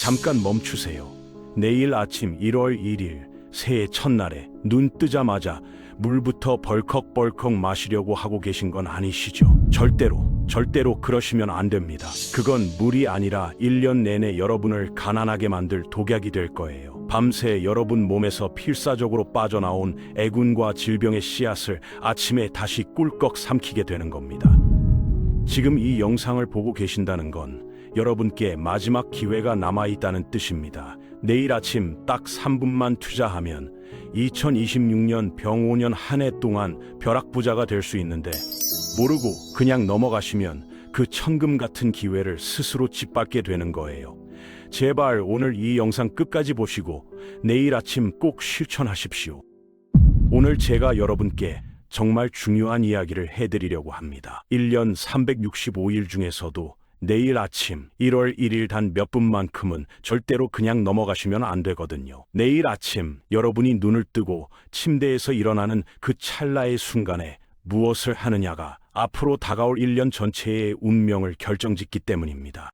잠깐 멈추세요. 내일 아침 1월 1일 새해 첫날에 눈 뜨자마자 물부터 벌컥벌컥 마시려고 하고 계신 건 아니시죠? 절대로 그러시면 안 됩니다. 그건 물이 아니라 1년 내내 여러분을 가난하게 만들 독약이 될 거예요. 밤새 여러분 몸에서 필사적으로 빠져나온 애군과 질병의 씨앗을 아침에 다시 꿀꺽 삼키게 되는 겁니다. 지금 이 영상을 보고 계신다는 건 여러분께 마지막 기회가 남아있다는 뜻입니다. 내일 아침 딱 3분만 투자하면 2026년 병5년 한 해 동안 벼락부자가 될 수 있는데, 모르고 그냥 넘어가시면 그 천금 같은 기회를 스스로 짓밟게 되는 거예요. 제발 오늘 이 영상 끝까지 보시고 내일 아침 꼭 실천하십시오. 오늘 제가 여러분께 정말 중요한 이야기를 해드리려고 합니다. 1년 365일 중에서도 내일 아침 1월 1일 단 몇 분만큼은 절대로 그냥 넘어가시면 안 되거든요. 내일 아침 여러분이 눈을 뜨고 침대에서 일어나는 그 찰나의 순간에 무엇을 하느냐가 앞으로 다가올 1년 전체의 운명을 결정짓기 때문입니다.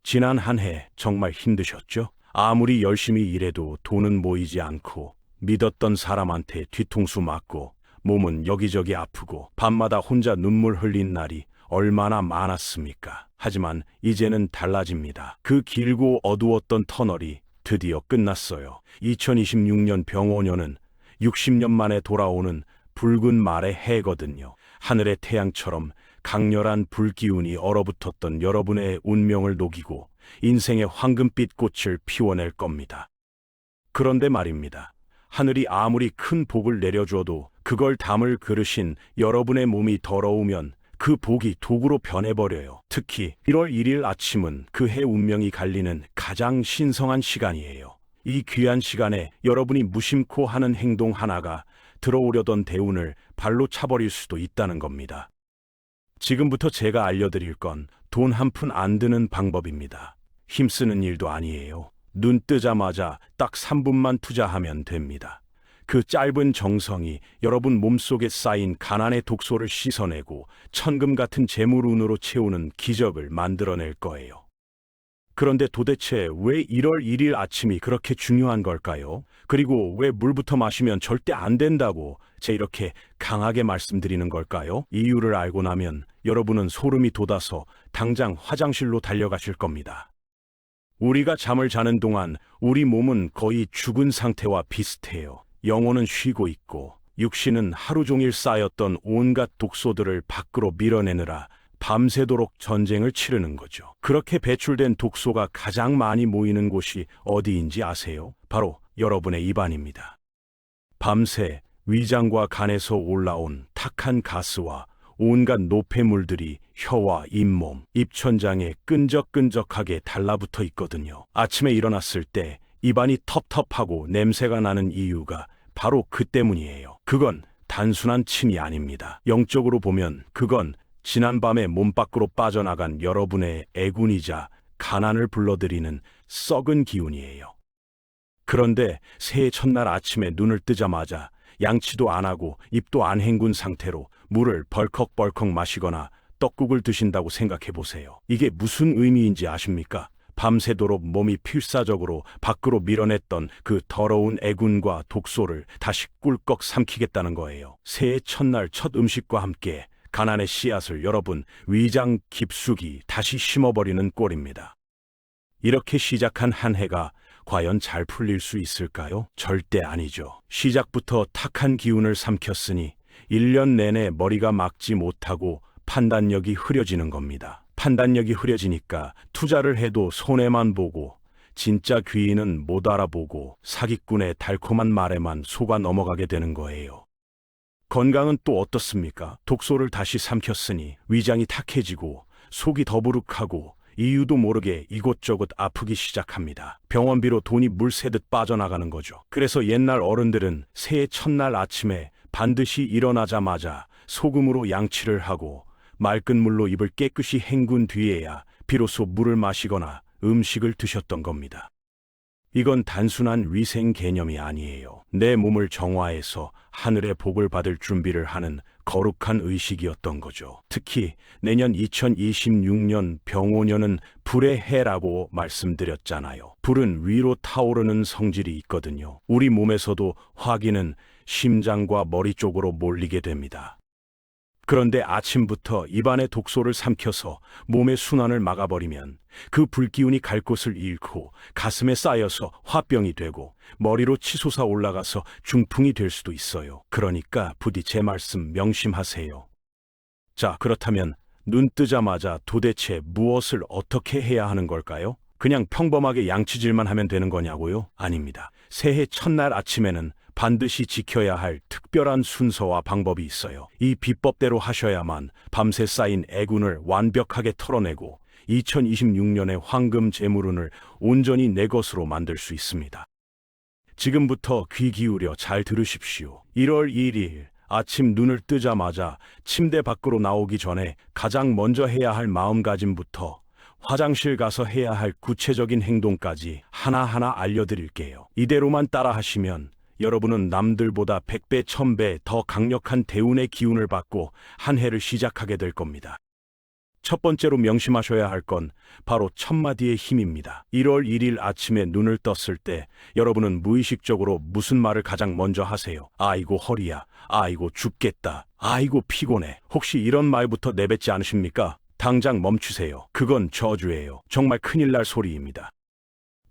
지난 한 해 정말 힘드셨죠? 아무리 열심히 일해도 돈은 모이지 않고, 믿었던 사람한테 뒤통수 맞고, 몸은 여기저기 아프고, 밤마다 혼자 눈물 흘린 날이 얼마나 많았습니까? 하지만 이제는 달라집니다. 그 길고 어두웠던 터널이 드디어 끝났어요. 2026년 병5년은 60년 만에 돌아오는 붉은 말의 해거든요. 하늘의 태양처럼 강렬한 불기운이 얼어붙었던 여러분의 운명을 녹이고 인생의 황금빛 꽃을 피워낼 겁니다. 그런데 말입니다. 하늘이 아무리 큰 복을 내려줘도 그걸 담을 그릇인 여러분의 몸이 더러우면 그 복이 독으로 변해버려요. 특히 1월 1일 아침은 그 해 운명이 갈리는 가장 신성한 시간이에요. 이 귀한 시간에 여러분이 무심코 하는 행동 하나가 들어오려던 대운을 발로 차버릴 수도 있다는 겁니다. 지금부터 제가 알려드릴 건 돈 한 푼 안 드는 방법입니다. 힘쓰는 일도 아니에요. 눈 뜨자마자 딱 3분만 투자하면 됩니다. 그 짧은 정성이 여러분 몸속에 쌓인 가난의 독소를 씻어내고 천금 같은 재물운으로 채우는 기적을 만들어낼 거예요. 그런데 도대체 왜 1월 1일 아침이 그렇게 중요한 걸까요? 그리고 왜 물부터 마시면 절대 안 된다고 제 이렇게 강하게 말씀드리는 걸까요? 이유를 알고 나면 여러분은 소름이 돋아서 당장 화장실로 달려가실 겁니다. 우리가 잠을 자는 동안 우리 몸은 거의 죽은 상태와 비슷해요. 영혼은 쉬고 있고 육신은 하루 종일 쌓였던 온갖 독소들을 밖으로 밀어내느라 밤새도록 전쟁을 치르는 거죠. 그렇게 배출된 독소가 가장 많이 모이는 곳이 어디인지 아세요? 바로 여러분의 입안입니다. 밤새 위장과 간에서 올라온 탁한 가스와 온갖 노폐물들이 혀와 잇몸, 입천장에 끈적끈적하게 달라붙어 있거든요. 아침에 일어났을 때 입안이 텁텁하고 냄새가 나는 이유가 바로 그 때문이에요. 그건 단순한 침이 아닙니다. 영적으로 보면 그건 지난밤에 몸 밖으로 빠져나간 여러분의 애군이자 가난을 불러들이는 썩은 기운이에요. 그런데 새해 첫날 아침에 눈을 뜨자마자 양치도 안 하고 입도 안 헹군 상태로 물을 벌컥벌컥 마시거나 떡국을 드신다고 생각해 보세요. 이게 무슨 의미인지 아십니까? 밤새도록 몸이 필사적으로 밖으로 밀어냈던 그 더러운 애군과 독소를 다시 꿀꺽 삼키겠다는 거예요. 새해 첫날 첫 음식과 함께 가난의 씨앗을 여러분 위장 깊숙이 다시 심어버리는 꼴입니다. 이렇게 시작한 한 해가 과연 잘 풀릴 수 있을까요? 절대 아니죠. 시작부터 탁한 기운을 삼켰으니 1년 내내 머리가 막지 못하고 판단력이 흐려지는 겁니다. 판단력이 흐려지니까 투자를 해도 손해만 보고 진짜 귀인은 못 알아보고 사기꾼의 달콤한 말에만 속아 넘어가게 되는 거예요. 건강은 또 어떻습니까? 독소를 다시 삼켰으니 위장이 탁해지고 속이 더부룩하고 이유도 모르게 이곳저곳 아프기 시작합니다. 병원비로 돈이 물 새듯 빠져나가는 거죠. 그래서 옛날 어른들은 새해 첫날 아침에 반드시 일어나자마자 소금으로 양치를 하고 맑은 물로 입을 깨끗이 헹군 뒤에야 비로소 물을 마시거나 음식을 드셨던 겁니다. 이건 단순한 위생 개념이 아니에요. 내 몸을 정화해서 하늘의 복을 받을 준비를 하는 거룩한 의식이었던 거죠. 특히 내년 2026년 병오년은 불의 해라고 말씀드렸잖아요. 불은 위로 타오르는 성질이 있거든요. 우리 몸에서도 화기는 심장과 머리 쪽으로 몰리게 됩니다. 그런데 아침부터 입안에 독소를 삼켜서 몸의 순환을 막아버리면 그 불기운이 갈 곳을 잃고 가슴에 쌓여서 화병이 되고 머리로 치솟아 올라가서 중풍이 될 수도 있어요. 그러니까 부디 제 말씀 명심하세요. 자, 그렇다면 눈 뜨자마자 도대체 무엇을 어떻게 해야 하는 걸까요? 그냥 평범하게 양치질만 하면 되는 거냐고요? 아닙니다. 새해 첫날 아침에는 반드시 지켜야 할 특별한 순서와 방법이 있어요. 이 비법대로 하셔야만 밤새 쌓인 애군을 완벽하게 털어내고 2026년의 황금 재물운을 온전히 내 것으로 만들 수 있습니다. 지금부터 귀 기울여 잘 들으십시오. 1월 1일 아침 눈을 뜨자마자 침대 밖으로 나오기 전에 가장 먼저 해야 할 마음가짐부터 화장실 가서 해야 할 구체적인 행동까지 하나하나 알려드릴게요. 이대로만 따라하시면 여러분은 남들보다 100배, 1000배 더 강력한 대운의 기운을 받고 한 해를 시작하게 될 겁니다. 첫 번째로 명심하셔야 할 건 바로 첫마디의 힘입니다. 1월 1일 아침에 눈을 떴을 때 여러분은 무의식적으로 무슨 말을 가장 먼저 하세요? 아이고 허리야, 아이고 죽겠다, 아이고 피곤해. 혹시 이런 말부터 내뱉지 않으십니까? 당장 멈추세요. 그건 저주예요. 정말 큰일 날 소리입니다.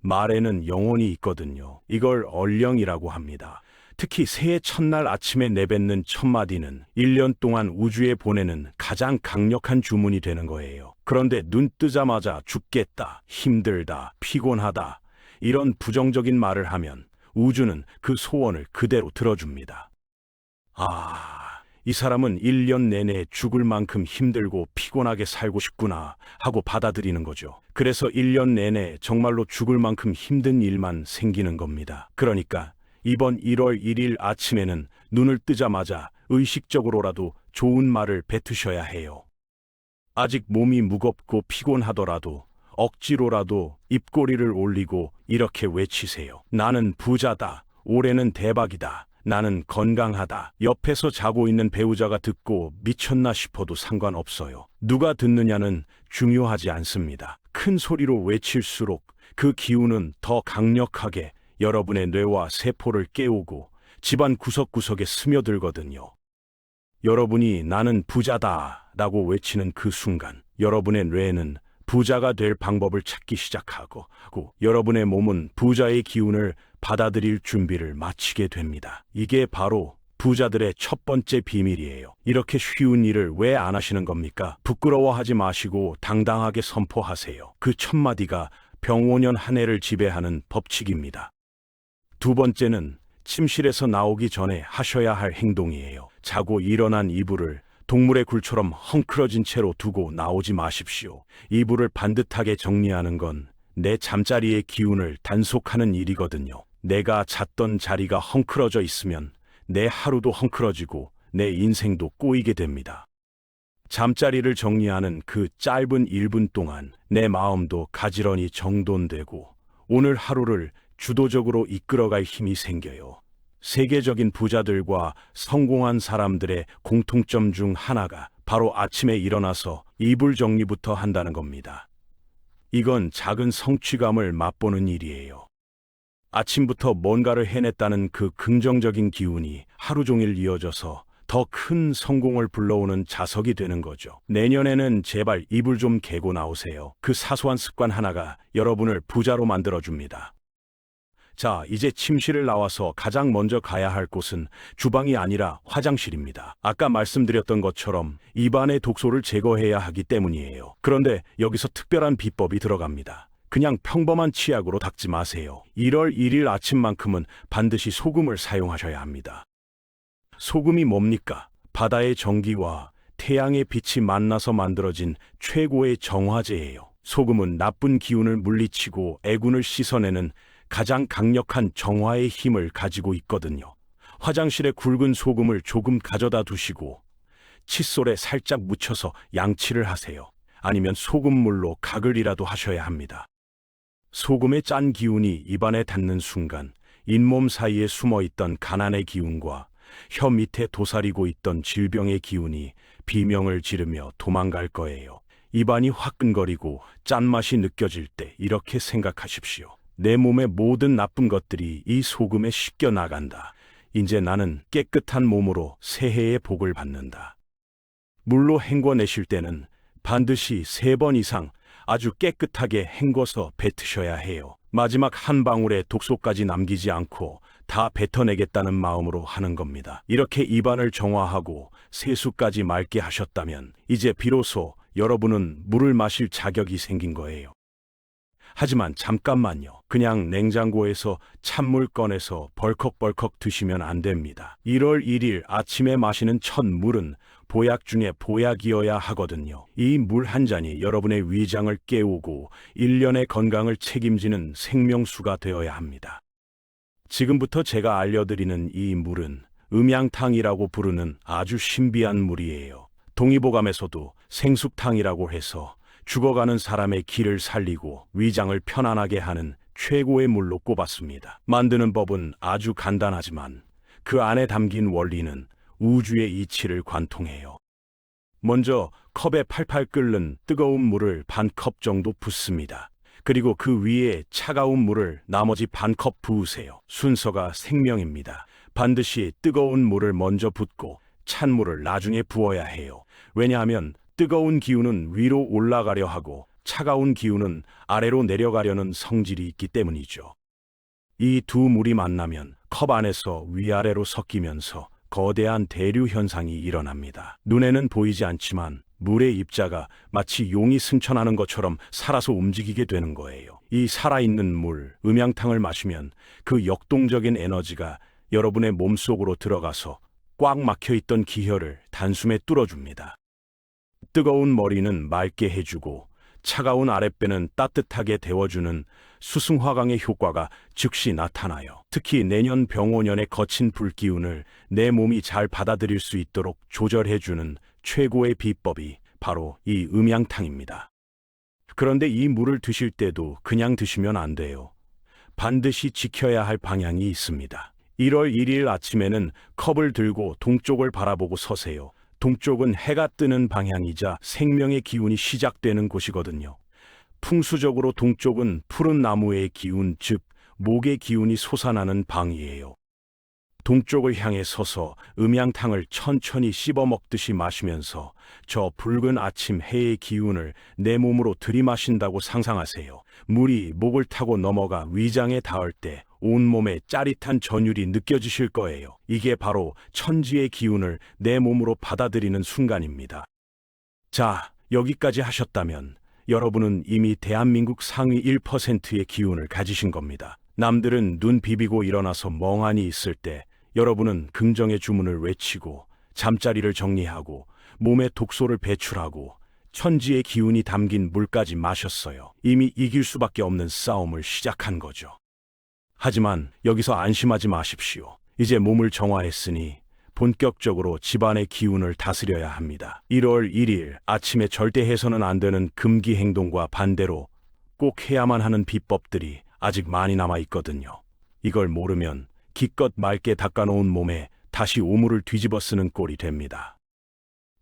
말에는 영혼이 있거든요. 이걸 얼령이라고 합니다. 특히 새해 첫날 아침에 내뱉는 첫마디는 1년 동안 우주에 보내는 가장 강력한 주문이 되는 거예요. 그런데 눈 뜨자마자 죽겠다, 힘들다, 피곤하다 이런 부정적인 말을 하면 우주는 그 소원을 그대로 들어줍니다. 이 사람은 1년 내내 죽을 만큼 힘들고 피곤하게 살고 싶구나 하고 받아들이는 거죠. 그래서 1년 내내 정말로 죽을 만큼 힘든 일만 생기는 겁니다. 그러니까 이번 1월 1일 아침에는 눈을 뜨자마자 의식적으로라도 좋은 말을 뱉으셔야 해요. 아직 몸이 무겁고 피곤하더라도 억지로라도 입꼬리를 올리고 이렇게 외치세요. 나는 부자다. 올해는 대박이다. 나는 건강하다. 옆에서 자고 있는 배우자가 듣고 미쳤나 싶어도 상관없어요. 누가 듣느냐는 중요하지 않습니다. 큰 소리로 외칠수록 그 기운은 더 강력하게 여러분의 뇌와 세포를 깨우고 집안 구석구석에 스며들거든요. 여러분이 나는 부자다 라고 외치는 그 순간 여러분의 뇌는 부자가 될 방법을 찾기 시작하고 여러분의 몸은 부자의 기운을 받아들일 준비를 마치게 됩니다. 이게 바로 부자들의 첫 번째 비밀이에요. 이렇게 쉬운 일을 왜 안 하시는 겁니까? 부끄러워하지 마시고 당당하게 선포하세요. 그 첫마디가 병오년 한 해를 지배하는 법칙입니다. 두 번째는 침실에서 나오기 전에 하셔야 할 행동이에요. 자고 일어난 이불을 동물의 굴처럼 헝클어진 채로 두고 나오지 마십시오. 이불을 반듯하게 정리하는 건 내 잠자리의 기운을 단속하는 일이거든요. 내가 잤던 자리가 헝클어져 있으면 내 하루도 헝클어지고 내 인생도 꼬이게 됩니다. 잠자리를 정리하는 그 짧은 1분 동안 내 마음도 가지런히 정돈되고 오늘 하루를 주도적으로 이끌어갈 힘이 생겨요. 세계적인 부자들과 성공한 사람들의 공통점 중 하나가 바로 아침에 일어나서 이불 정리부터 한다는 겁니다. 이건 작은 성취감을 맛보는 일이에요. 아침부터 뭔가를 해냈다는 그 긍정적인 기운이 하루 종일 이어져서 더 큰 성공을 불러오는 자석이 되는 거죠. 내년에는 제발 이불 좀 개고 나오세요. 그 사소한 습관 하나가 여러분을 부자로 만들어줍니다. 자, 이제 침실을 나와서 가장 먼저 가야 할 곳은 주방이 아니라 화장실입니다. 아까 말씀드렸던 것처럼 입안의 독소를 제거해야 하기 때문이에요. 그런데 여기서 특별한 비법이 들어갑니다. 그냥 평범한 치약으로 닦지 마세요. 1월 1일 아침만큼은 반드시 소금을 사용하셔야 합니다. 소금이 뭡니까? 바다의 전기와 태양의 빛이 만나서 만들어진 최고의 정화제예요. 소금은 나쁜 기운을 물리치고 애군을 씻어내는 가장 강력한 정화의 힘을 가지고 있거든요. 화장실에 굵은 소금을 조금 가져다 두시고 칫솔에 살짝 묻혀서 양치를 하세요. 아니면 소금물로 가글이라도 하셔야 합니다. 소금의 짠 기운이 입안에 닿는 순간 잇몸 사이에 숨어있던 가난의 기운과 혀 밑에 도사리고 있던 질병의 기운이 비명을 지르며 도망갈 거예요. 입안이 화끈거리고 짠맛이 느껴질 때 이렇게 생각하십시오. 내 몸의 모든 나쁜 것들이 이 소금에 씻겨 나간다. 이제 나는 깨끗한 몸으로 새해의 복을 받는다. 물로 헹궈내실 때는 반드시 3번 이상 아주 깨끗하게 헹궈서 뱉으셔야 해요. 마지막 한 방울의 독소까지 남기지 않고 다 뱉어내겠다는 마음으로 하는 겁니다. 이렇게 입안을 정화하고 세수까지 맑게 하셨다면 이제 비로소 여러분은 물을 마실 자격이 생긴 거예요. 하지만 잠깐만요. 그냥 냉장고에서 찬물 꺼내서 벌컥벌컥 드시면 안 됩니다. 1월 1일 아침에 마시는 첫 물은 보약 중에 보약이어야 하거든요. 이 물 한 잔이 여러분의 위장을 깨우고 1년의 건강을 책임지는 생명수가 되어야 합니다. 지금부터 제가 알려드리는 이 물은 음양탕이라고 부르는 아주 신비한 물이에요. 동의보감에서도 생숙탕이라고 해서 죽어가는 사람의 기를 살리고 위장을 편안하게 하는 최고의 물로 꼽았습니다. 만드는 법은 아주 간단하지만 그 안에 담긴 원리는 우주의 이치를 관통해요. 먼저 컵에 팔팔 끓는 뜨거운 물을 반 컵 정도 붓습니다. 그리고 그 위에 차가운 물을 나머지 반 컵 부으세요. 순서가 생명입니다. 반드시 뜨거운 물을 먼저 붓고 찬 물을 나중에 부어야 해요. 왜냐하면 뜨거운 기운은 위로 올라가려 하고 차가운 기운은 아래로 내려가려는 성질이 있기 때문이죠. 이 두 물이 만나면 컵 안에서 위아래로 섞이면서 거대한 대류 현상이 일어납니다. 눈에는 보이지 않지만 물의 입자가 마치 용이 승천하는 것처럼 살아서 움직이게 되는 거예요. 이 살아있는 물, 음양탕을 마시면 그 역동적인 에너지가 여러분의 몸속으로 들어가서 꽉 막혀있던 기혈을 단숨에 뚫어줍니다. 뜨거운 머리는 맑게 해주고 차가운 아랫배는 따뜻하게 데워주는 수승화강의 효과가 즉시 나타나요. 특히 내년 병오년의 거친 불기운을 내 몸이 잘 받아들일 수 있도록 조절해주는 최고의 비법이 바로 이 음양탕입니다. 그런데 이 물을 드실 때도 그냥 드시면 안 돼요. 반드시 지켜야 할 방향이 있습니다. 1월 1일 아침에는 컵을 들고 동쪽을 바라보고 서세요. 동쪽은 해가 뜨는 방향이자 생명의 기운이 시작되는 곳이거든요. 풍수적으로 동쪽은 푸른 나무의 기운, 즉 목의 기운이 솟아나는 방이에요. 동쪽을 향해 서서 음양탕을 천천히 씹어 먹듯이 마시면서 저 붉은 아침 해의 기운을 내 몸으로 들이마신다고 상상하세요. 물이 목을 타고 넘어가 위장에 닿을 때 온몸에 짜릿한 전율이 느껴지실 거예요. 이게 바로 천지의 기운을 내 몸으로 받아들이는 순간입니다. 자, 여기까지 하셨다면 여러분은 이미 대한민국 상위 1%의 기운을 가지신 겁니다. 남들은 눈 비비고 일어나서 멍하니 있을 때 여러분은 긍정의 주문을 외치고 잠자리를 정리하고 몸에 독소를 배출하고 천지의 기운이 담긴 물까지 마셨어요. 이미 이길 수밖에 없는 싸움을 시작한 거죠. 하지만 여기서 안심하지 마십시오. 이제 몸을 정화했으니 본격적으로 집안의 기운을 다스려야 합니다. 1월 1일 아침에 절대 해서는 안 되는 금기 행동과 반대로 꼭 해야만 하는 비법들이 아직 많이 남아 있거든요. 이걸 모르면 기껏 맑게 닦아놓은 몸에 다시 오물을 뒤집어 쓰는 꼴이 됩니다.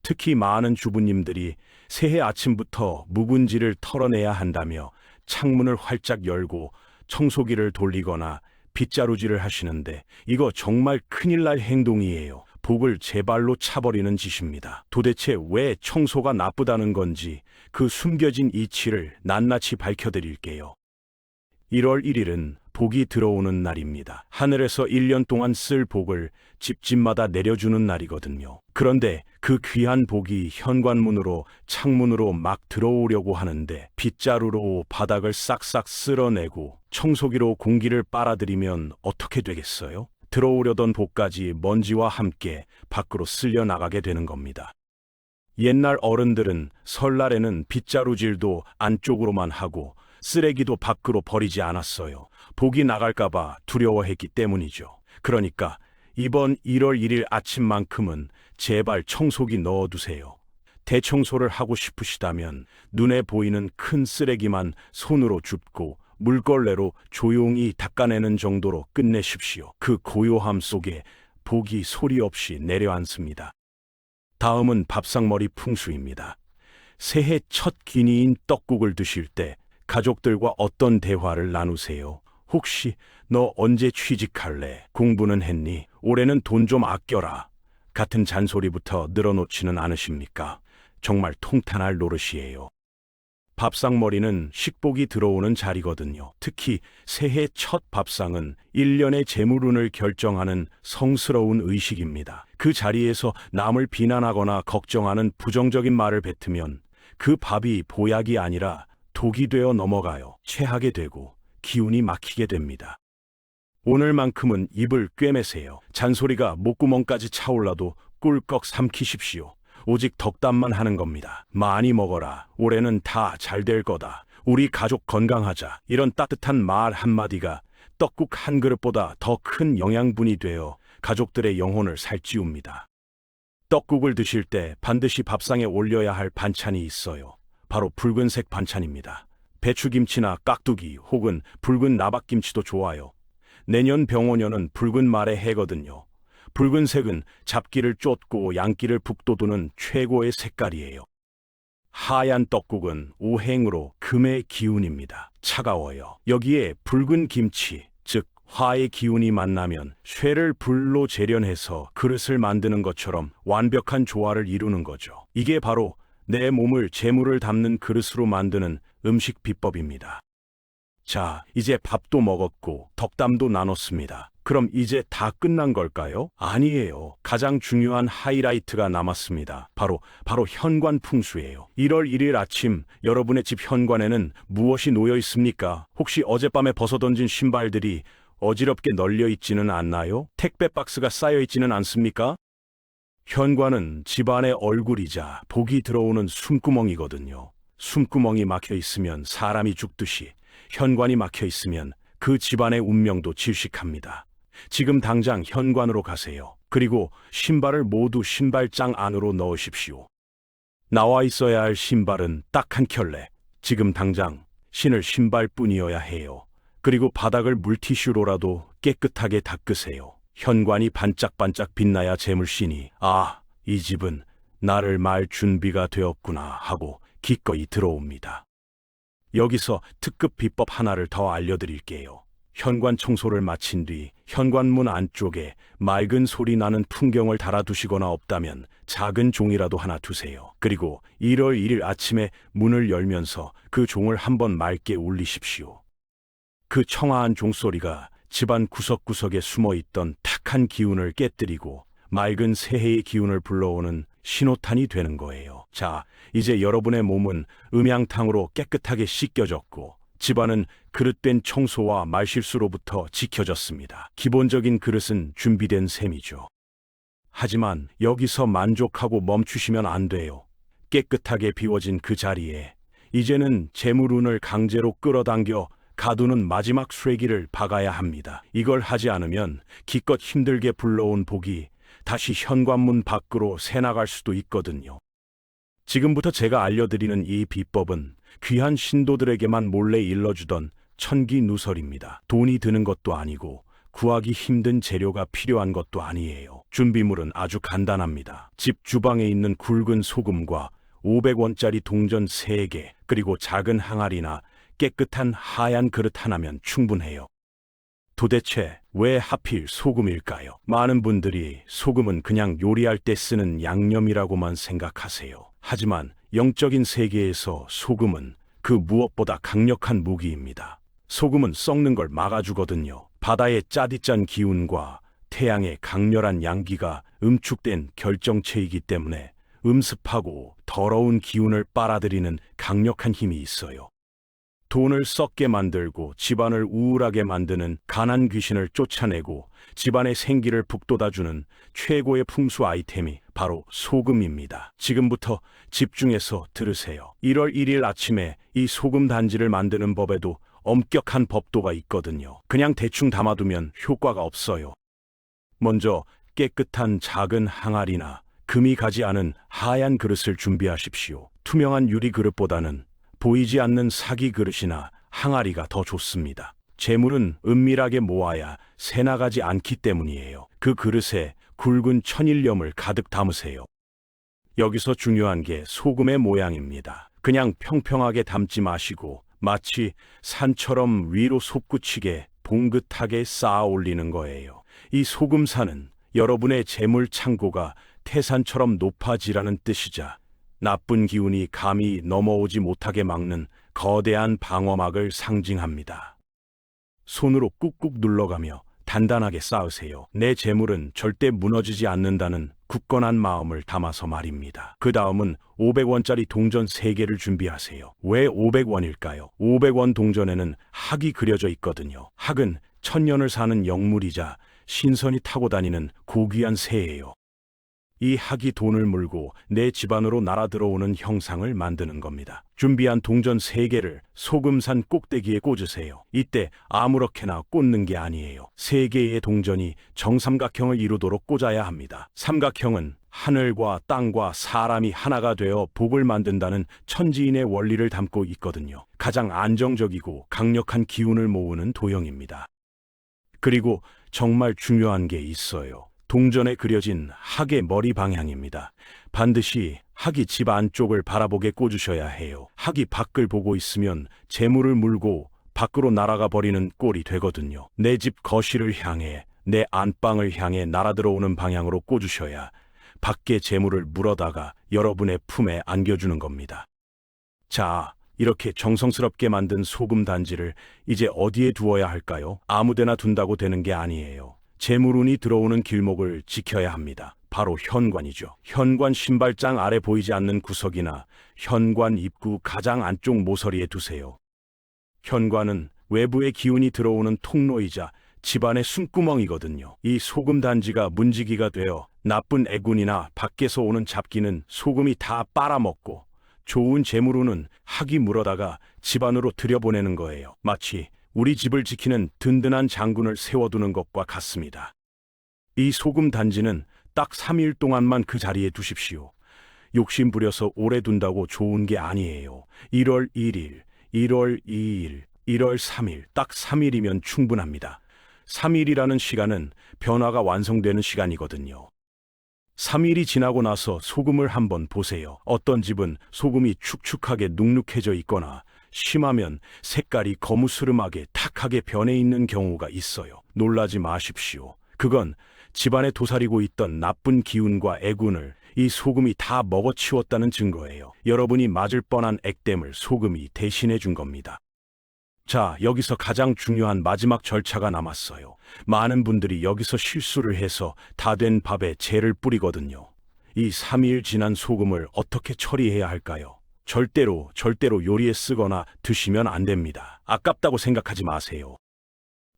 특히 많은 주부님들이 새해 아침부터 묵은지를 털어내야 한다며 창문을 활짝 열고 청소기를 돌리거나 빗자루질을 하시는데 이거 정말 큰일 날 행동이에요. 복을 제 발로 차버리는 짓입니다. 도대체 왜 청소가 나쁘다는 건지 그 숨겨진 이치를 낱낱이 밝혀드릴게요. 1월 1일은 복이 들어오는 날입니다. 하늘에서 1년 동안 쓸 복을 집집마다 내려주는 날이거든요. 그런데 그 귀한 복이 현관문으로 창문으로 막 들어오려고 하는데 빗자루로 바닥을 싹싹 쓸어내고 청소기로 공기를 빨아들이면 어떻게 되겠어요? 들어오려던 복까지 먼지와 함께 밖으로 쓸려 나가게 되는 겁니다. 옛날 어른들은 설날에는 빗자루질도 안쪽으로만 하고 쓰레기도 밖으로 버리지 않았어요. 복이 나갈까봐 두려워했기 때문이죠. 그러니까 이번 1월 1일 아침만큼은 제발 청소기 넣어두세요. 대청소를 하고 싶으시다면 눈에 보이는 큰 쓰레기만 손으로 줍고 물걸레로 조용히 닦아내는 정도로 끝내십시오. 그 고요함 속에 복이 소리 없이 내려앉습니다. 다음은 밥상머리 풍수입니다. 새해 첫 끼니인 떡국을 드실 때 가족들과 어떤 대화를 나누세요? 혹시 너 언제 취직할래? 공부는 했니? 올해는 돈 좀 아껴라. 같은 잔소리부터 늘어놓지는 않으십니까? 정말 통탄할 노릇이에요. 밥상머리는 식복이 들어오는 자리거든요. 특히 새해 첫 밥상은 1년의 재물운을 결정하는 성스러운 의식입니다. 그 자리에서 남을 비난하거나 걱정하는 부정적인 말을 뱉으면 그 밥이 보약이 아니라 독이 되어 넘어가요. 체하게 되고 기운이 막히게 됩니다. 오늘만큼은 입을 꿰매세요. 잔소리가 목구멍까지 차올라도 꿀꺽 삼키십시오. 오직 덕담만 하는 겁니다. 많이 먹어라. 올해는 다 잘 될 거다. 우리 가족 건강하자. 이런 따뜻한 말 한마디가 떡국 한 그릇보다 더 큰 영양분이 되어 가족들의 영혼을 살찌웁니다. 떡국을 드실 때 반드시 밥상에 올려야 할 반찬이 있어요. 바로 붉은색 반찬입니다. 배추김치나 깍두기 혹은 붉은 나박김치도 좋아요. 내년 병오년은 붉은 말의 해거든요. 붉은색은 잡기를 쫓고 양기를 북돋우는 최고의 색깔이에요. 하얀 떡국은 오행으로 금의 기운입니다. 차가워요. 여기에 붉은 김치, 즉 화의 기운이 만나면 쇠를 불로 재련해서 그릇을 만드는 것처럼 완벽한 조화를 이루는 거죠. 이게 바로 내 몸을 재물을 담는 그릇으로 만드는 음식 비법입니다. 자, 이제 밥도 먹었고 덕담도 나눴습니다. 그럼 이제 다 끝난 걸까요? 아니에요. 가장 중요한 하이라이트가 남았습니다. 바로 현관 풍수예요. 1월 1일 아침 여러분의 집 현관에는 무엇이 놓여 있습니까? 혹시 어젯밤에 벗어던진 신발들이 어지럽게 널려 있지는 않나요? 택배 박스가 쌓여 있지는 않습니까? 현관은 집안의 얼굴이자 복이 들어오는 숨구멍이거든요. 숨구멍이 막혀 있으면 사람이 죽듯이 현관이 막혀 있으면 그 집안의 운명도 질식합니다. 지금 당장 현관으로 가세요. 그리고 신발을 모두 신발장 안으로 넣으십시오. 나와 있어야 할 신발은 딱 한 켤레. 지금 당장 신을 신발뿐이어야 해요. 그리고 바닥을 물티슈로라도 깨끗하게 닦으세요. 현관이 반짝반짝 빛나야 재물신이 이 집은 나를 말 준비가 되었구나 하고 기꺼이 들어옵니다. 여기서 특급 비법 하나를 더 알려드릴게요. 현관 청소를 마친 뒤 현관문 안쪽에 맑은 소리 나는 풍경을 달아두시거나 없다면 작은 종이라도 하나 두세요. 그리고 1월 1일 아침에 문을 열면서 그 종을 한번 맑게 울리십시오. 그 청아한 종소리가 집안 구석구석에 숨어있던 탁한 기운을 깨뜨리고 맑은 새해의 기운을 불러오는 신호탄이 되는 거예요. 자, 이제 여러분의 몸은 음양탕으로 깨끗하게 씻겨졌고 집안은 그릇된 청소와 말실수로부터 지켜졌습니다. 기본적인 그릇은 준비된 셈이죠. 하지만 여기서 만족하고 멈추시면 안 돼요. 깨끗하게 비워진 그 자리에 이제는 재물운을 강제로 끌어당겨 가두는 마지막 쇠기를 박아야 합니다. 이걸 하지 않으면 기껏 힘들게 불러온 복이 다시 현관문 밖으로 새나갈 수도 있거든요. 지금부터 제가 알려드리는 이 비법은 귀한 신도들에게만 몰래 일러주던 천기 누설입니다. 돈이 드는 것도 아니고 구하기 힘든 재료가 필요한 것도 아니에요. 준비물은 아주 간단합니다. 집 주방에 있는 굵은 소금과 500원짜리 동전 3개, 그리고 작은 항아리나 깨끗한 하얀 그릇 하나면 충분해요. 도대체 왜 하필 소금일까요? 많은 분들이 소금은 그냥 요리할 때 쓰는 양념이라고만 생각하세요. 하지만 영적인 세계에서 소금은 그 무엇보다 강력한 무기입니다. 소금은 썩는 걸 막아주거든요. 바다의 짜디짠 기운과 태양의 강렬한 양기가 음축된 결정체이기 때문에 음습하고 더러운 기운을 빨아들이는 강력한 힘이 있어요. 돈을 썩게 만들고 집안을 우울하게 만드는 가난 귀신을 쫓아내고 집안의 생기를 북돋아주는 최고의 풍수 아이템이 바로 소금입니다. 지금부터 집중해서 들으세요. 1월 1일 아침에 이 소금 단지를 만드는 법에도 엄격한 법도가 있거든요. 그냥 대충 담아두면 효과가 없어요. 먼저 깨끗한 작은 항아리나 금이 가지 않은 하얀 그릇을 준비하십시오. 투명한 유리 그릇보다는 보이지 않는 사기 그릇이나 항아리가 더 좋습니다. 재물은 은밀하게 모아야 새나가지 않기 때문이에요. 그 그릇에 굵은 천일염을 가득 담으세요. 여기서 중요한 게 소금의 모양입니다. 그냥 평평하게 담지 마시고 마치 산처럼 위로 솟구치게 봉긋하게 쌓아 올리는 거예요. 이 소금산은 여러분의 재물 창고가 태산처럼 높아지라는 뜻이자 나쁜 기운이 감히 넘어오지 못하게 막는 거대한 방어막을 상징합니다. 손으로 꾹꾹 눌러가며 단단하게 쌓으세요. 내 재물은 절대 무너지지 않는다는 굳건한 마음을 담아서 말입니다. 그 다음은 500원짜리 동전 3개를 준비하세요. 왜 500원일까요? 500원 동전에는 학이 그려져 있거든요. 학은 천년을 사는 영물이자 신선이 타고 다니는 고귀한 새예요. 이 학이 돈을 물고 내 집안으로 날아 들어오는 형상을 만드는 겁니다. 준비한 동전 3개를 소금산 꼭대기에 꽂으세요. 이때 아무렇게나 꽂는 게 아니에요. 3개의 동전이 정삼각형을 이루도록 꽂아야 합니다. 삼각형은 하늘과 땅과 사람이 하나가 되어 복을 만든다는 천지인의 원리를 담고 있거든요. 가장 안정적이고 강력한 기운을 모으는 도형입니다. 그리고 정말 중요한 게 있어요. 동전에 그려진 학의 머리 방향입니다. 반드시 학이 집 안쪽을 바라보게 꽂으셔야 해요. 학이 밖을 보고 있으면 재물을 물고 밖으로 날아가 버리는 꼴이 되거든요. 내 집 거실을 향해, 내 안방을 향해 날아들어오는 방향으로 꽂으셔야 밖에 재물을 물어다가 여러분의 품에 안겨주는 겁니다. 자, 이렇게 정성스럽게 만든 소금 단지를 이제 어디에 두어야 할까요? 아무데나 둔다고 되는 게 아니에요. 재물운이 들어오는 길목을 지켜야 합니다. 바로 현관이죠. 현관 신발장 아래 보이지 않는 구석이나 현관 입구 가장 안쪽 모서리에 두세요. 현관은 외부의 기운이 들어오는 통로이자 집안의 숨구멍이거든요. 이 소금 단지가 문지기가 되어 나쁜 애군이나 밖에서 오는 잡기는 소금이 다 빨아먹고 좋은 재물운은 학이 물어다가 집안으로 들여보내는 거예요. 마치 우리 집을 지키는 든든한 장군을 세워두는 것과 같습니다. 이 소금 단지는 딱 3일 동안만 그 자리에 두십시오. 욕심 부려서 오래 둔다고 좋은 게 아니에요. 1월 1일, 1월 2일, 1월 3일, 딱 3일이면 충분합니다. 3일이라는 시간은 변화가 완성되는 시간이거든요. 3일이 지나고 나서 소금을 한번 보세요. 어떤 집은 소금이 축축하게 눅눅해져 있거나 심하면 색깔이 거무스름하게 탁하게 변해 있는 경우가 있어요. 놀라지 마십시오. 그건 집안에 도사리고 있던 나쁜 기운과 애군을 이 소금이 다 먹어치웠다는 증거예요. 여러분이 맞을 뻔한 액땜을 소금이 대신해 준 겁니다. 자, 여기서 가장 중요한 마지막 절차가 남았어요. 많은 분들이 여기서 실수를 해서 다 된 밥에 재를 뿌리거든요. 이 3일 지난 소금을 어떻게 처리해야 할까요? 절대로 요리에 쓰거나 드시면 안 됩니다. 아깝다고 생각하지 마세요.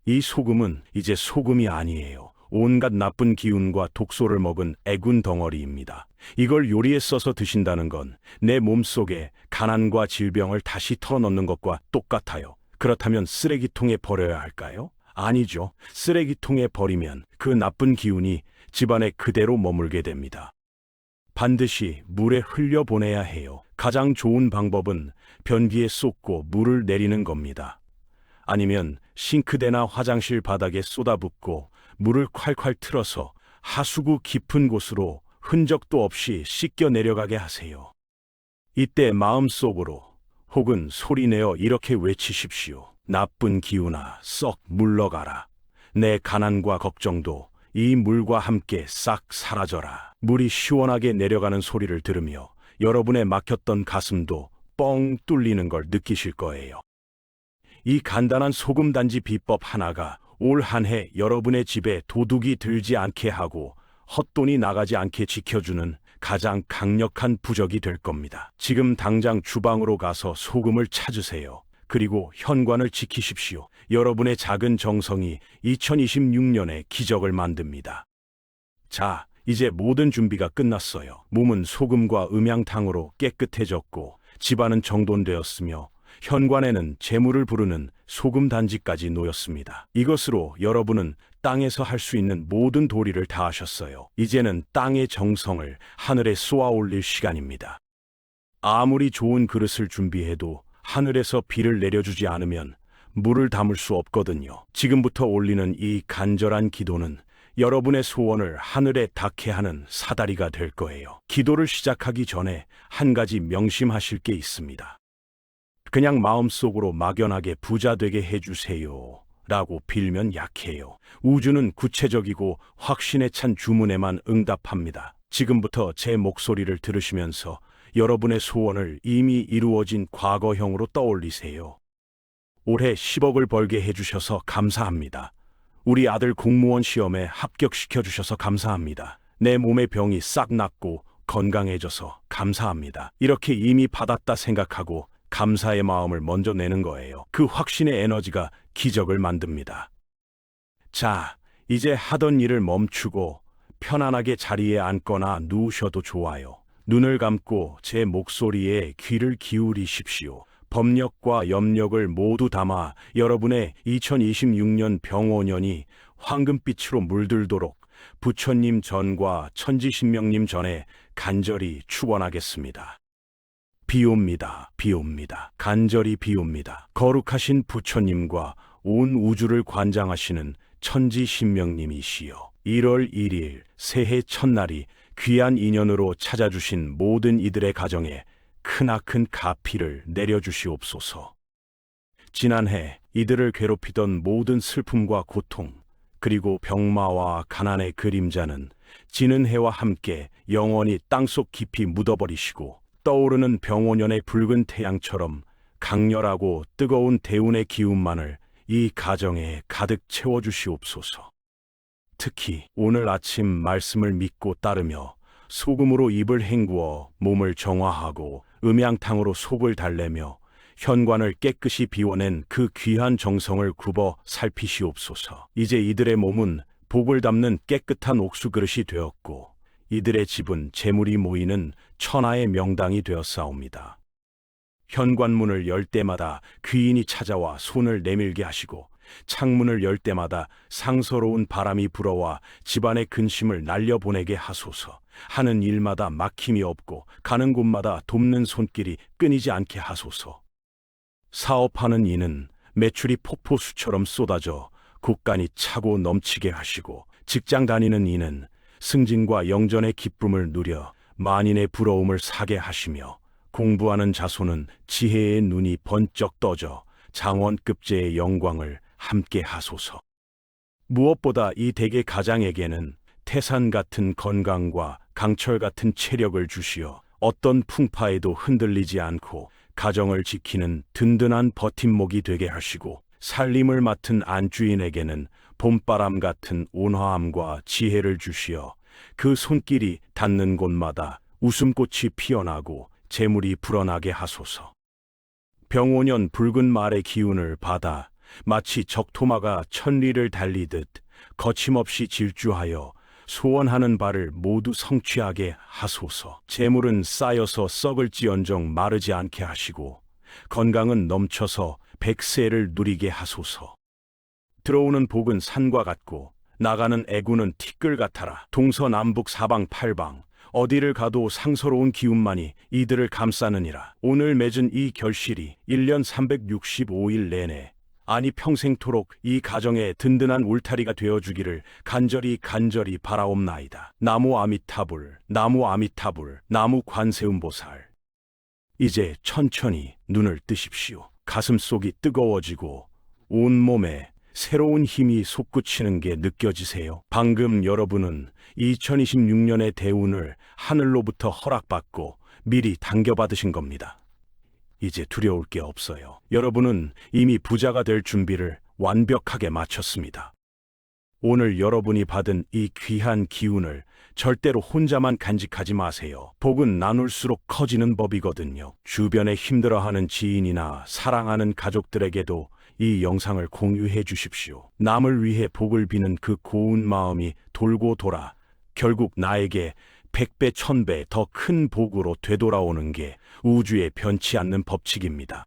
이 소금은 이제 소금이 아니에요. 온갖 나쁜 기운과 독소를 먹은 애군 덩어리입니다. 이걸 요리에 써서 드신다는 건 내 몸속에 가난과 질병을 다시 털어넣는 것과 똑같아요. 그렇다면 쓰레기통에 버려야 할까요? 아니죠. 쓰레기통에 버리면 그 나쁜 기운이 집안에 그대로 머물게 됩니다. 반드시 물에 흘려보내야 해요. 가장 좋은 방법은 변기에 쏟고 물을 내리는 겁니다. 아니면 싱크대나 화장실 바닥에 쏟아붓고 물을 콸콸 틀어서 하수구 깊은 곳으로 흔적도 없이 씻겨 내려가게 하세요. 이때 마음속으로 혹은 소리내어 이렇게 외치십시오. 나쁜 기운아, 썩 물러가라. 내 가난과 걱정도 이 물과 함께 싹 사라져라. 물이 시원하게 내려가는 소리를 들으며 여러분의 막혔던 가슴도 뻥 뚫리는 걸 느끼실 거예요. 이 간단한 소금단지 비법 하나가 올 한 해 여러분의 집에 도둑이 들지 않게 하고 헛돈이 나가지 않게 지켜주는 가장 강력한 부적이 될 겁니다. 지금 당장 주방으로 가서 소금을 찾으세요. 그리고 현관을 지키십시오. 여러분의 작은 정성이 2026년에 기적을 만듭니다. 자, 이제 모든 준비가 끝났어요. 몸은 소금과 음양탕으로 깨끗해졌고 집안은 정돈되었으며 현관에는 재물을 부르는 소금 단지까지 놓였습니다. 이것으로 여러분은 땅에서 할 수 있는 모든 도리를 다 하셨어요. 이제는 땅의 정성을 하늘에 쏘아 올릴 시간입니다. 아무리 좋은 그릇을 준비해도 하늘에서 비를 내려주지 않으면 물을 담을 수 없거든요. 지금부터 올리는 이 간절한 기도는 여러분의 소원을 하늘에 닿게 하는 사다리가 될 거예요. 기도를 시작하기 전에 한 가지 명심하실 게 있습니다. 그냥 마음속으로 막연하게 부자 되게 해주세요 라고 빌면 약해요. 우주는 구체적이고 확신에 찬 주문에만 응답합니다. 지금부터 제 목소리를 들으시면서 여러분의 소원을 이미 이루어진 과거형으로 떠올리세요. 올해 10억을 벌게 해주셔서 감사합니다. 우리 아들 공무원 시험에 합격시켜 주셔서 감사합니다. 내 몸의 병이 싹 낫고 건강해져서 감사합니다. 이렇게 이미 받았다 생각하고 감사의 마음을 먼저 내는 거예요. 그 확신의 에너지가 기적을 만듭니다. 자, 이제 하던 일을 멈추고 편안하게 자리에 앉거나 누우셔도 좋아요. 눈을 감고 제 목소리에 귀를 기울이십시오. 법력과 염력을 모두 담아 여러분의 2026년 병오년이 황금빛으로 물들도록 부처님 전과 천지신명님 전에 간절히 축원하겠습니다. 비옵니다. 비옵니다. 간절히 비옵니다. 거룩하신 부처님과 온 우주를 관장하시는 천지신명님이시여. 1월 1일 새해 첫날이 귀한 인연으로 찾아주신 모든 이들의 가정에 크나큰 가피를 내려주시옵소서. 지난해 이들을 괴롭히던 모든 슬픔과 고통, 그리고 병마와 가난의 그림자는 지는 해와 함께 영원히 땅속 깊이 묻어버리시고 떠오르는 병오년의 붉은 태양처럼 강렬하고 뜨거운 대운의 기운만을 이 가정에 가득 채워주시옵소서. 특히 오늘 아침 말씀을 믿고 따르며 소금으로 입을 헹구어 몸을 정화하고 음양탕으로 속을 달래며 현관을 깨끗이 비워낸 그 귀한 정성을 굽어 살피시옵소서. 이제 이들의 몸은 복을 담는 깨끗한 옥수 그릇이 되었고 이들의 집은 재물이 모이는 천하의 명당이 되었사옵니다. 현관문을 열 때마다 귀인이 찾아와 손을 내밀게 하시고 창문을 열 때마다 상서로운 바람이 불어와 집안의 근심을 날려보내게 하소서. 하는 일마다 막힘이 없고 가는 곳마다 돕는 손길이 끊이지 않게 하소서. 사업하는 이는 매출이 폭포수처럼 쏟아져 곳간이 차고 넘치게 하시고 직장 다니는 이는 승진과 영전의 기쁨을 누려 만인의 부러움을 사게 하시며 공부하는 자손은 지혜의 눈이 번쩍 떠져 장원급제의 영광을 함께 하소서. 무엇보다 이 댁의 가장에게는 태산 같은 건강과 강철 같은 체력을 주시어 어떤 풍파에도 흔들리지 않고 가정을 지키는 든든한 버팀목이 되게 하시고 살림을 맡은 안주인에게는 봄바람 같은 온화함과 지혜를 주시어 그 손길이 닿는 곳마다 웃음꽃이 피어나고 재물이 불어나게 하소서. 병오년 붉은 말의 기운을 받아 마치 적토마가 천리를 달리듯 거침없이 질주하여 소원하는 바를 모두 성취하게 하소서. 재물은 쌓여서 썩을지언정 마르지 않게 하시고 건강은 넘쳐서 백세를 누리게 하소서. 들어오는 복은 산과 같고 나가는 애구는 티끌 같아라. 동서남북 사방팔방 어디를 가도 상서로운 기운만이 이들을 감싸느니라. 오늘 맺은 이 결실이 1년 365일 내내 아니 평생토록 이 가정의 든든한 울타리가 되어주기를 간절히 바라옵나이다. 나무 아미타불, 나무 아미타불, 나무 관세음보살. 이제 천천히 눈을 뜨십시오. 가슴속이 뜨거워지고 온몸에 새로운 힘이 솟구치는 게 느껴지세요? 방금 여러분은 2026년의 대운을 하늘로부터 허락받고 미리 당겨받으신 겁니다. 이제 두려울 게 없어요. 여러분은 이미 부자가 될 준비를 완벽하게 마쳤습니다. 오늘 여러분이 받은 이 귀한 기운을 절대로 혼자만 간직하지 마세요. 복은 나눌수록 커지는 법이거든요. 주변에 힘들어하는 지인이나 사랑하는 가족들에게도 이 영상을 공유해 주십시오. 남을 위해 복을 비는 그 고운 마음이 돌고 돌아 결국 나에게 100배, 1000배 더 큰 복으로 되돌아오는 게 우주의 변치 않는 법칙입니다.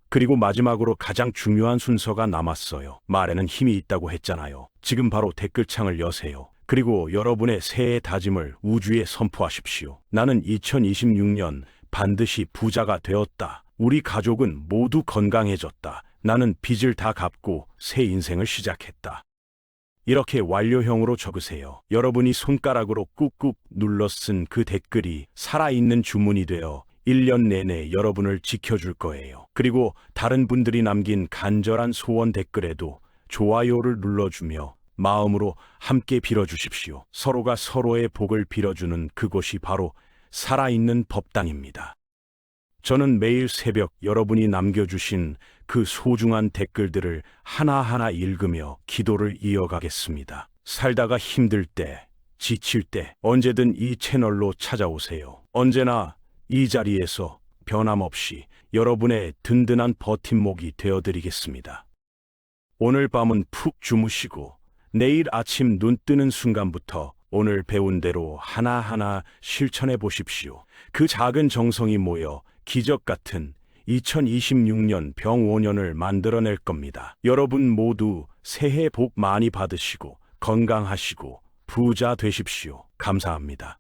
그리고 마지막으로 가장 중요한 순서가 남았어요. 말에는 힘이 있다고 했잖아요. 지금 바로 댓글창을 여세요. 그리고 여러분의 새해 다짐을 우주에 선포하십시오. 나는 2026년 반드시 부자가 되었다. 우리 가족은 모두 건강해졌다. 나는 빚을 다 갚고 새 인생을 시작했다. 이렇게 완료형으로 적으세요. 여러분이 손가락으로 꾹꾹 눌러 쓴 그 댓글이 살아있는 주문이 되어 1년 내내 여러분을 지켜줄 거예요. 그리고 다른 분들이 남긴 간절한 소원 댓글에도 좋아요를 눌러주며 마음으로 함께 빌어주십시오. 서로가 서로의 복을 빌어주는 그곳이 바로 살아있는 법당입니다. 저는 매일 새벽 여러분이 남겨주신 그 소중한 댓글들을 하나하나 읽으며 기도를 이어가겠습니다. 살다가 힘들 때, 지칠 때 언제든 이 채널로 찾아오세요. 언제나 이 자리에서 변함없이 여러분의 든든한 버팀목이 되어드리겠습니다. 오늘 밤은 푹 주무시고 내일 아침 눈 뜨는 순간부터 오늘 배운 대로 하나하나 실천해 보십시오. 그 작은 정성이 모여 기적 같은 2026년 병5년을 만들어낼 겁니다. 여러분 모두 새해 복 많이 받으시고 건강하시고 부자 되십시오. 감사합니다.